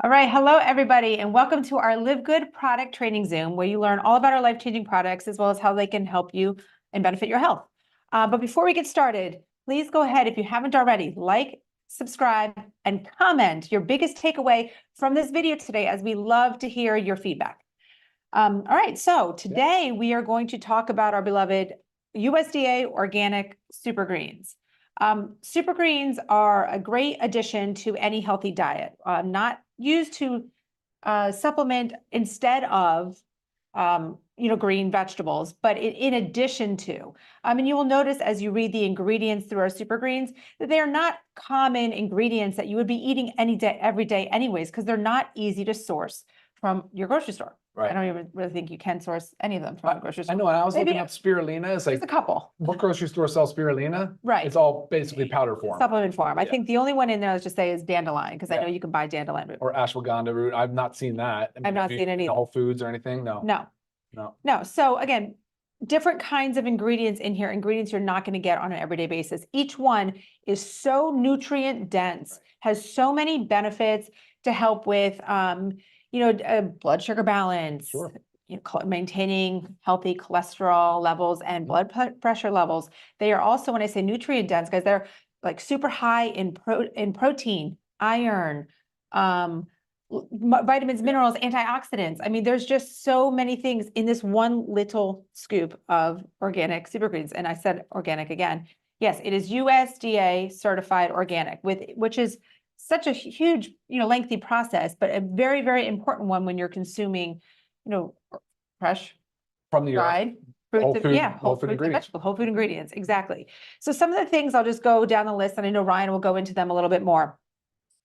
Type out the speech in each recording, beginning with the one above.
All right, hello everybody, and welcome to our Live Good product training Zoom, where you learn all about our life-changing products as well as how they can help you and benefit your health. But before we get started, please go ahead, if you haven't already, like, subscribe, and comment your biggest takeaway from this video today, as we love to hear your feedback. All right, so today we are going to talk about our beloved USDA organic super greens. Super greens are a great addition to any healthy diet, not used to supplement instead of green vegetables, but in addition to. And you will notice as you read the ingredients through our super greens that they are not common ingredients that you would be eating any day, every day anyways, because they're not easy to source from your grocery store. Right. I don't even really think you can source any of them from a grocery store. I know, and I was Maybe looking up spirulina. It's like, There's a couple. what grocery store sells spirulina? Right. It's all basically powder form. Supplement form. I Yeah. think the only one in there, let's just say, is dandelion, because I Yeah. know you can buy dandelion root. Or ashwagandha root. I've not seen that. I've not Maybe seen it in either. Whole Foods or anything? No. No. So again, different kinds of ingredients in here, ingredients you're not going to get on an everyday basis. Each one is so nutrient dense, has so many benefits to help with, blood sugar balance, Sure. maintaining healthy cholesterol levels and blood pressure levels. They are also, when I say nutrient dense, guys, they're like super high in protein, iron, vitamins, minerals, antioxidants. I mean, there's just so many things in this one little scoop of organic super greens. And I said organic again. Yes, it is USDA certified organic, which is such a huge, lengthy process, but a very, very important one when you're consuming, fresh, From the earth. dried fruits, Whole food, whole food ingredients. vegetables, whole food ingredients, exactly. So some of the things, I'll just go down the list, and I know Ryan will go into them a little bit more.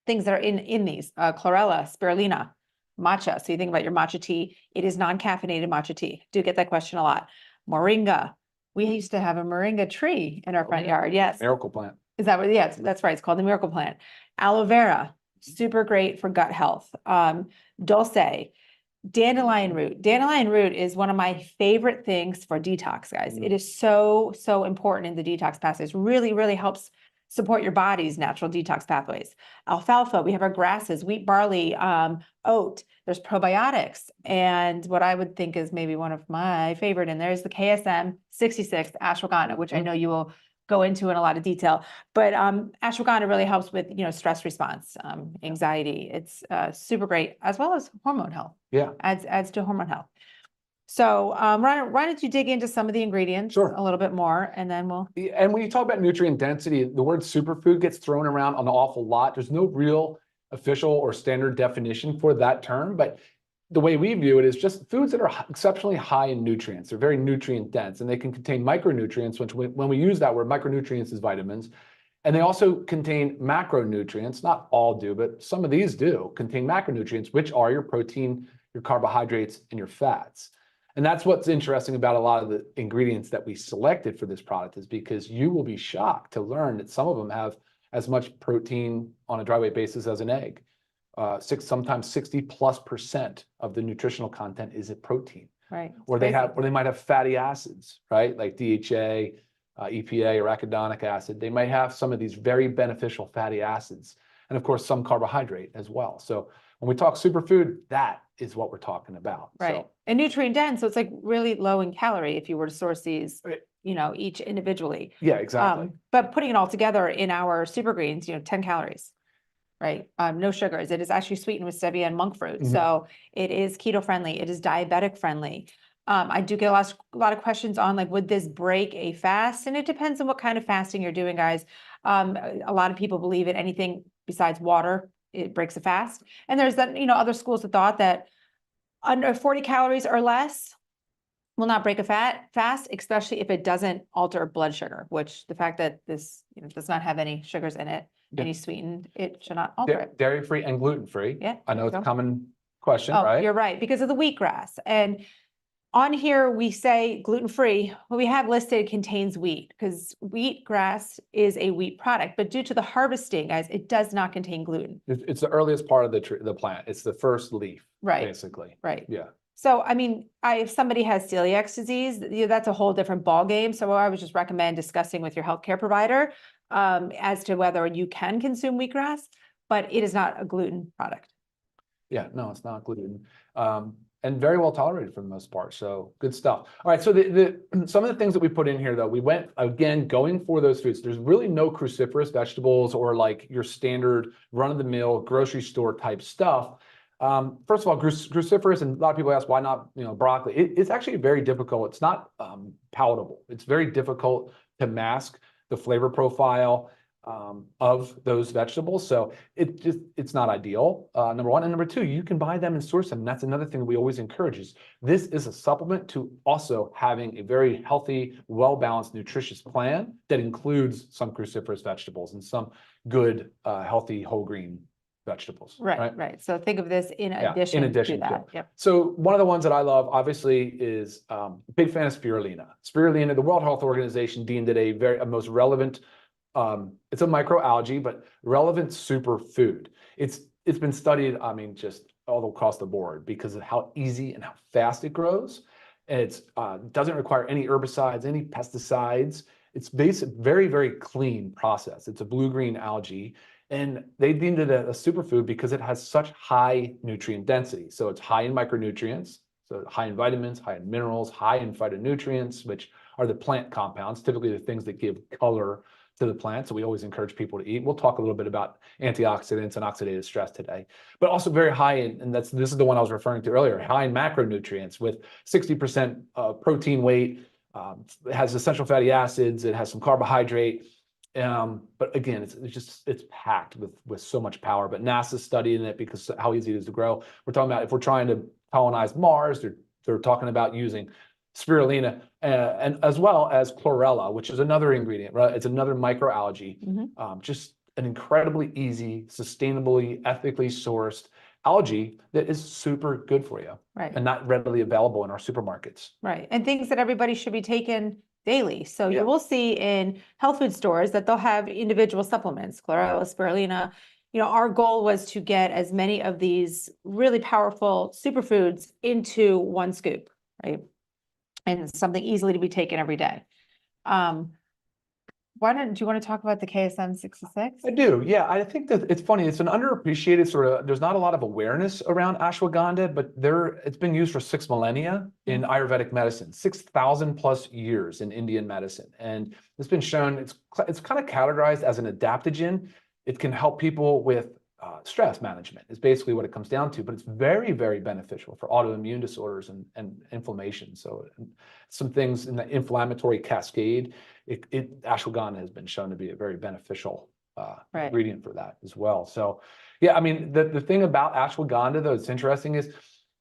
Things that are in these, chlorella, spirulina, matcha. So you think about your matcha tea, it is non-caffeinated matcha tea. Do get that question a lot. Moringa. We used to have a moringa tree in our front yard. Yes. Miracle plant. Is that what? Yes, that's right. It's called the miracle plant. Aloe vera, super great for gut health. Dulce, dandelion root. Dandelion root is one of my favorite things for detox, guys. It is so, so important in the detox pathways. Really, really helps support your body's natural detox pathways. Alfalfa, we have our grasses, wheat, barley, oat. There's probiotics. And what I would think is maybe one of my favorite in there is the KSM 66 ashwagandha, which I know you will go into in a lot of detail. But ashwagandha really helps with, stress response, anxiety. It's super great, as well as hormone health. Yeah. Adds to hormone health. So Ryan, why don't you dig into some of the ingredients a little bit more, and then we'll. And when you talk about nutrient density, the word superfood gets thrown around an awful lot. There's no real official or standard definition for that term, but the way we view it is just foods that are exceptionally high in nutrients. They're very nutrient dense, and they can contain micronutrients, which when we use that word, micronutrients is vitamins. And they also contain macronutrients. Not all do, but some of these do contain macronutrients, which are your protein, your carbohydrates, and your fats. And that's what's interesting about a lot of the ingredients that we selected for this product, is because you will be shocked to learn that some of them have as much protein on a dry weight basis as an egg. Sometimes 60+% of the nutritional content is in protein. Right. Or they might have fatty acids, right? Like DHA, EPA, or arachidonic acid. They might have some of these very beneficial fatty acids, and of course some carbohydrate as well. So when we talk superfood, that is what we're talking about. Right. So, and nutrient dense, so it's like really low in calorie if you were to source these, each individually. yeah, exactly. But putting it all together in our super greens, 10 calories, right? No sugars. It is actually sweetened with stevia and monk fruit. So it is keto friendly. It is diabetic friendly. I do get a lot of questions on, like, would this break a fast? And it depends on what kind of fasting you're doing, guys. A lot of people believe in anything besides water, it breaks a fast. And there's that, other schools of thought that under 40 calories or less will not break a fast, especially if it doesn't alter blood sugar, which the fact that this does not have any sugars in it, any sweetened, it should not alter it. Dairy-free and gluten-free. Yeah. I know it's a common question, right? You're right, because of the wheatgrass. And on here, we say gluten-free. What we have listed contains wheat, because wheatgrass is a wheat product, but due to the harvesting, guys, it does not contain gluten. It's the earliest part of the plant. It's the first leaf, basically. Right. Yeah. So, I mean, if somebody has celiac disease, that's a whole different ballgame. So I would just recommend discussing with your healthcare provider as to whether you can consume wheatgrass, but it is not a gluten product. Yeah, no, it's not gluten. And very well tolerated for the most part. So good stuff. All right. So some of the things that we put in here, though, we went again going for those foods. There's really no cruciferous vegetables or like your standard run-of-the-mill grocery store type stuff. First of all, cruciferous, and a lot of people ask why not, broccoli. It's actually very difficult. It's not palatable. It's very difficult to mask the flavor profile of those vegetables. So it's not ideal, number one. And number two, you can buy them and source them. And that's another thing that we always encourage is this is a supplement to also having a very healthy, well-balanced, nutritious plan that includes some cruciferous vegetables and some good, healthy whole green vegetables. Right. So think of this in addition to that. Yep. So one of the ones that I love, obviously, is big fan of spirulina. Spirulina, the World Health Organization deemed it a most relevant. It's a microalgae, but relevant superfood. It's been studied, I mean, just all across the board because of how easy and how fast it grows. And it doesn't require any herbicides, any pesticides. It's very, very clean process. It's a blue-green algae. And they deemed it a superfood because it has such high nutrient density. So it's high in micronutrients, so high in vitamins, high in minerals, high in phytonutrients, which are the plant compounds, typically the things that give color to the plant. So we always encourage people to eat. We'll talk a little bit about antioxidants and oxidative stress today, but also very high in, and this is the one I was referring to earlier, high in macronutrients with 60% protein weight. It has essential fatty acids. It has some carbohydrate. But again, it's packed with so much power. But NASA's studying it because how easy it is to grow. We're talking about if we're trying to colonize Mars, they're talking about using spirulina and as well as chlorella, which is another ingredient, right? It's another microalgae. Just an incredibly easy, sustainably, ethically sourced algae that is super good for you, right? And not readily available in our supermarkets, right? And things that everybody should be taking daily. So you will see in health food stores that they'll have individual supplements, chlorella, spirulina. Our goal was to get as many of these really powerful superfoods into one scoop, right? And something easily to be taken every day. Do you want to talk about the KSM 66? I do. Yeah, I think that it's funny. It's an underappreciated there's not a lot of awareness around ashwagandha, but it's been used for 6 millennia in Ayurvedic medicine, 6,000 plus years in Indian medicine. And it's been shown, it's kind of categorized as an adaptogen. It can help people with stress management is basically what it comes down to, but it's very, very beneficial for autoimmune disorders and inflammation. So some things in the inflammatory cascade, ashwagandha has been shown to be a very beneficial ingredient for that as well. So yeah, I mean, the thing about ashwagandha, though, it's interesting is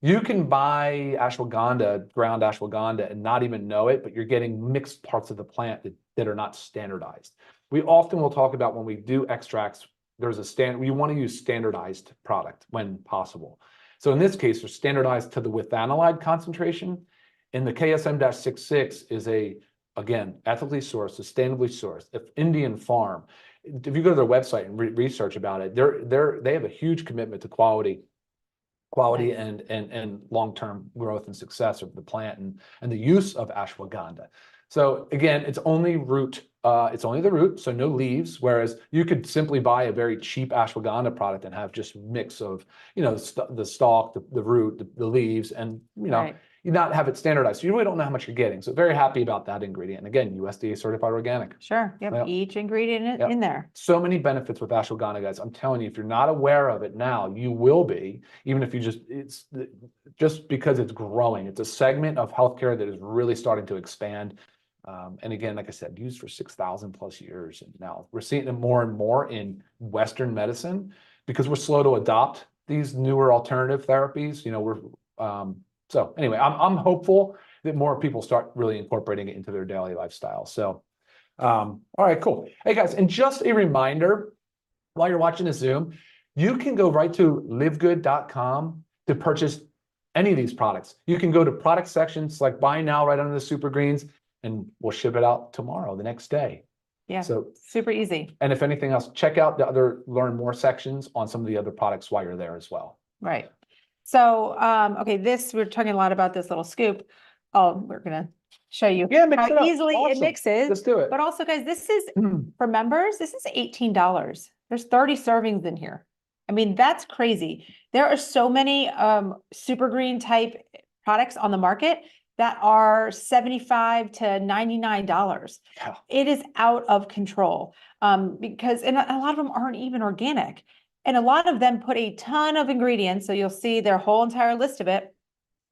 you can buy ground ashwagandha and not even know it, but you're getting mixed parts of the plant that are not standardized. We often will talk about when we do extracts, we want to use standardized product when possible. So in this case, they're standardized to the withanolide concentration. And the KSM-66 is again, ethically sourced, sustainably sourced. If Indian farm, if you go to their website and research about it, they have a huge commitment to quality and long-term growth and success of the plant and the use of ashwagandha. So again, it's only root. It's only the root, so no leaves. Whereas you could simply buy a very cheap ashwagandha product and have just mix of, the stalk, the root, the leaves, and you not have it standardized. So you really don't know how much you're getting. So very happy about that ingredient. And again, USDA certified organic. Sure. Yep. Each ingredient in there. So many benefits with ashwagandha, guys. I'm telling you, if you're not aware of it now, you will be, even if it's just because it's growing. It's a segment of healthcare that is really starting to expand. And again, like I said, used for 6,000 plus years. And now we're seeing it more and more in Western medicine because we're slow to adopt these newer alternative therapies. So anyway, I'm hopeful that more people start really incorporating it into their daily lifestyle. So, all right, cool. Hey guys, and just a reminder, while you're watching the Zoom, you can go right to livegood.com to purchase any of these products. You can go to product section, select buy now right under the super greens, and we'll ship it out tomorrow, the next day. Yeah, so super easy. And if anything else, check out the learn more sections on some of the other products while you're there as well. Right. So, okay, we're talking a lot about this little scoop. Oh, we're going to show you how easily it mixes. Let's do it. But also, guys, this is, for members, this is $18. There's 30 servings in here. I mean, that's crazy. There are so many super green type products on the market that are $75 to $99. Yeah. It is out of control. Because and a lot of them aren't even organic. And a lot of them put a ton of ingredients. So you'll see their whole entire list of it.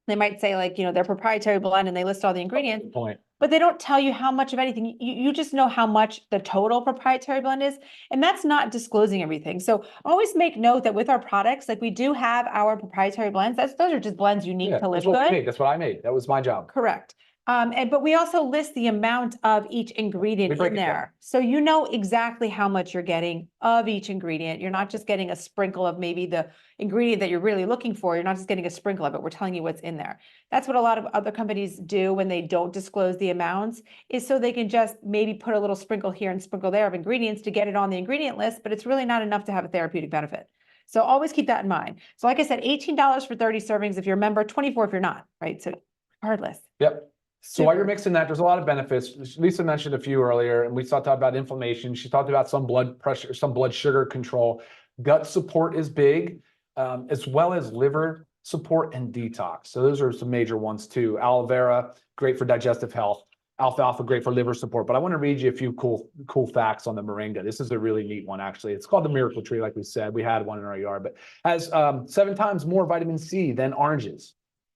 They might say like, their proprietary blend and they list all the ingredients. Good point. But they don't tell you how much of anything. You just know how much the total proprietary blend is, and that's not disclosing everything. So always make note that with our products, like we do have our proprietary blends. Those are just blends unique Yeah, to Live that's what we Good. made. That's what I made. That was my job. Correct. But we also list the amount of each ingredient break in it down. there. So you know exactly how much you're getting of each ingredient. You're not just getting a sprinkle of maybe the ingredient that you're really looking for. You're not just getting a sprinkle of it. We're telling you what's in there. That's what a lot of other companies do when they don't disclose the amounts, is so they can just maybe put a little sprinkle here and sprinkle there of ingredients to get it on the ingredient list, but it's really not enough to have a therapeutic benefit. So always keep that in mind. So like I said, $18 for 30 servings if you're a member, 24 if you're not, right? So regardless. Yep. So while you're Super. mixing that, there's a lot of benefits. Lisa mentioned a few earlier, and we talked about inflammation. She talked about some blood pressure, some blood sugar control. Gut support is big, as well as liver support and detox. So those are some major ones too. Aloe vera, great for digestive health. Alfalfa, great for liver support. But I want to read you a few cool facts on the moringa. This is a really neat one, actually. It's called the miracle tree, like we said. We had one in our yard, but has 7 times more vitamin C than oranges.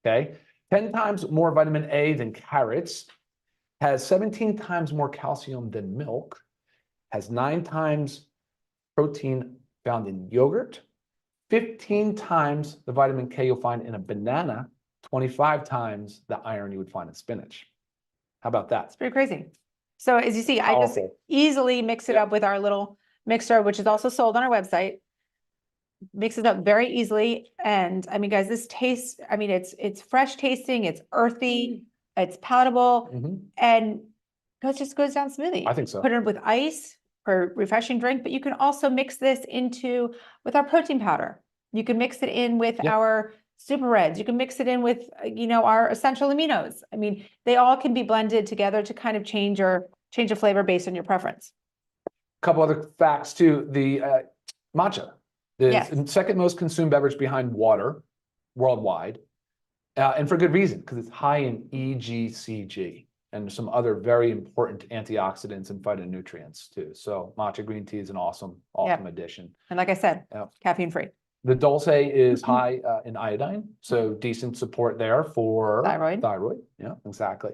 Okay. 10 times more vitamin A than carrots, has 17 times more calcium than milk, has 9 times protein found in yogurt, 15 times the vitamin K you'll find in a banana, 25 times the iron you would find in spinach. How about that? It's pretty crazy. So as you see, I just Powerful. easily mix it Yep. up with our little mixer, which is also sold on our website. Mix it up very easily. And I mean, guys, this tastes, I mean, it's fresh tasting, it's earthy, it's palatable, Mhm. and it just goes down smoothly. I think so. Put it with ice for a refreshing drink, but you can also mix this with our protein powder. You can mix it in with Yep. our super reds. You can mix it in with, our essential aminos. I mean, they all can be blended together to kind of change the flavor based on your preference. A couple other facts too. The matcha, the Yes. second most consumed beverage behind water worldwide, and for good reason, because it's high in EGCG and some other very important antioxidants and phytonutrients too. So matcha green tea is an awesome addition. And like I said, Yep. caffeine free. The dulce is high in iodine, so decent support there for Thyroid. Yeah, exactly.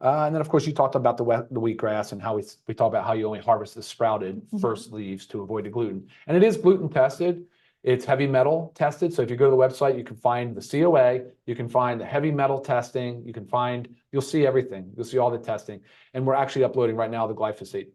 And then, of course, you talked about the wheatgrass and how we talked about how you only harvest the sprouted first leaves to avoid the gluten. And it is gluten tested. It's heavy metal tested. So if you go to the website, you can find the COA, you can find the heavy metal testing, you'll see everything. You'll see all the testing. And we're actually uploading right now the glyphosate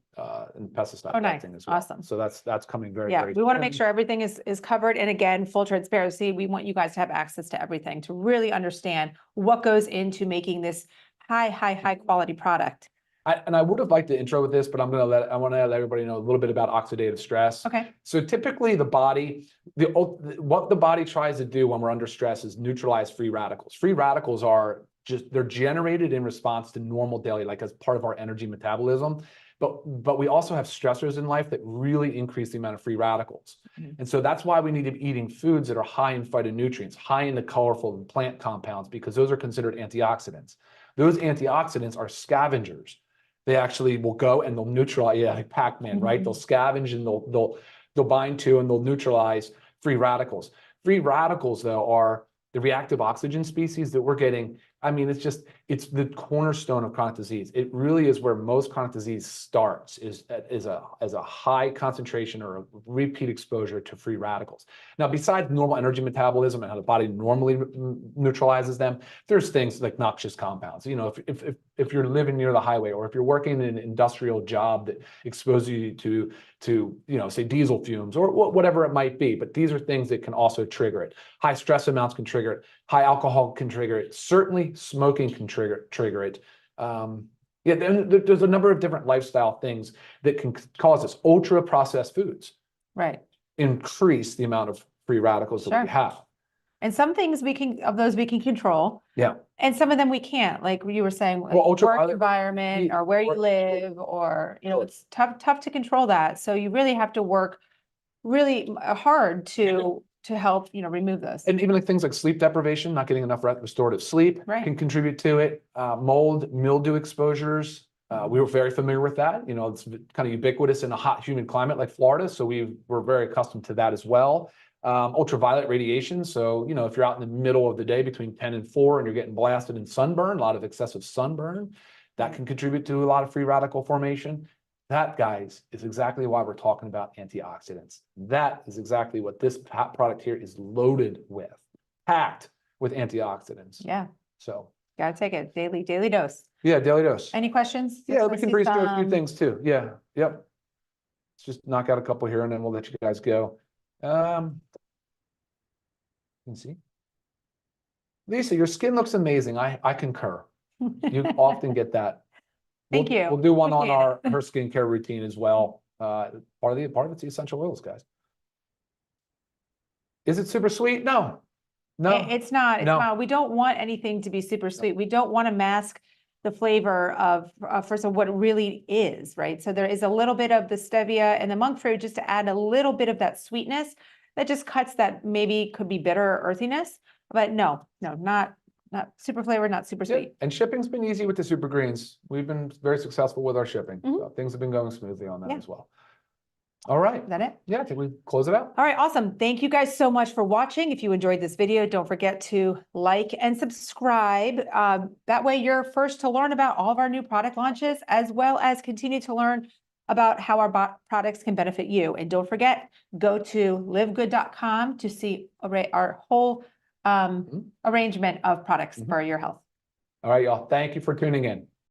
and pesticide testing as well. Awesome. So that's coming very, Yeah, very we want to soon. make sure everything is covered. And again, full transparency, we want you guys to have access to everything, to really understand what goes into making this high quality product. I would have liked to intro with this, but I want to let everybody know a little bit about oxidative stress. Okay. So typically what the body tries to do when we're under stress is neutralize free radicals. Free radicals they're generated in response to normal daily, like as part of our energy metabolism. But we also have stressors in life that really increase the amount of free radicals. And so that's why we need to be eating foods that are high in phytonutrients, high in the colorful plant compounds, because those are considered antioxidants. Those antioxidants are scavengers. They actually will go and they'll neutralize, like Pac-Man, right? They'll scavenge and they'll bind to and they'll neutralize free radicals. Free radicals, though, are the reactive oxygen species that we're getting. I mean, it's the cornerstone of chronic disease. It really is where most chronic disease starts, is a high concentration or a repeat exposure to free radicals. Now, besides normal energy metabolism and how the body normally neutralizes them, there's things like noxious compounds. If you're living near the highway, or if you're working in an industrial job that exposes you to say diesel fumes or whatever it might be, but these are things that can also trigger it. High stress amounts can trigger it. High alcohol can trigger it. Certainly smoking can trigger it. There's a number of different lifestyle things that can cause this. Ultra processed foods increase the amount of free radicals that we have. And some things we can control. Yeah. And some of them we can't, like you were saying, like work environment or where you live, or it's tough to control that. So you really have to work really hard to help, remove those. And even like things like sleep deprivation, not getting enough restorative sleep Right. can contribute to it. Mold, mildew exposures. We were very familiar with that. It's kind of ubiquitous in a hot, humid climate like Florida. So we're very accustomed to that as well. Ultraviolet radiation. So, if you're out in the middle of the day between 10 and 4 and you're getting blasted in sunburn, a lot of excessive sunburn, that can contribute to a lot of free radical formation. That, guys, is exactly why we're talking about antioxidants. That is exactly what this product here is loaded with, packed with antioxidants. Yeah. So, Gotta take it daily dose. yeah, daily dose. Any questions? Yeah, we Let's can see breeze through a few some- things too. Yeah, yep. Let's just knock out a couple here and then we'll let you guys go. You can see. Lisa, your skin looks amazing. I concur. You often get that. Thank you. We'll do one on Appreciate her skincare routine as well. Part of it's the essential oils, guys. Is it super sweet? No. It's not. It's No. not. We don't want anything to be super sweet. We don't want to mask the flavor of, first of all, what it really is, right? So there is a little bit of the stevia and the monk fruit just to add a little bit of that sweetness that just cuts that maybe could be bitter or earthiness. But no, not super flavored, not super Yeah, sweet. and shipping's been easy with the super greens. We've been very successful with our shipping. So things have been going smoothly on that Yeah. as well. All right. Is that it? Yeah, I think we close it out. All right, awesome. Thank you guys so much for watching. If you enjoyed this video, don't forget to like and subscribe. That way you're first to learn about all of our new product launches, as well as continue to learn about how our products can benefit you. And don't forget, go to livegood.com to see our whole arrangement of products for your health. All right, y'all. Thank you for tuning in.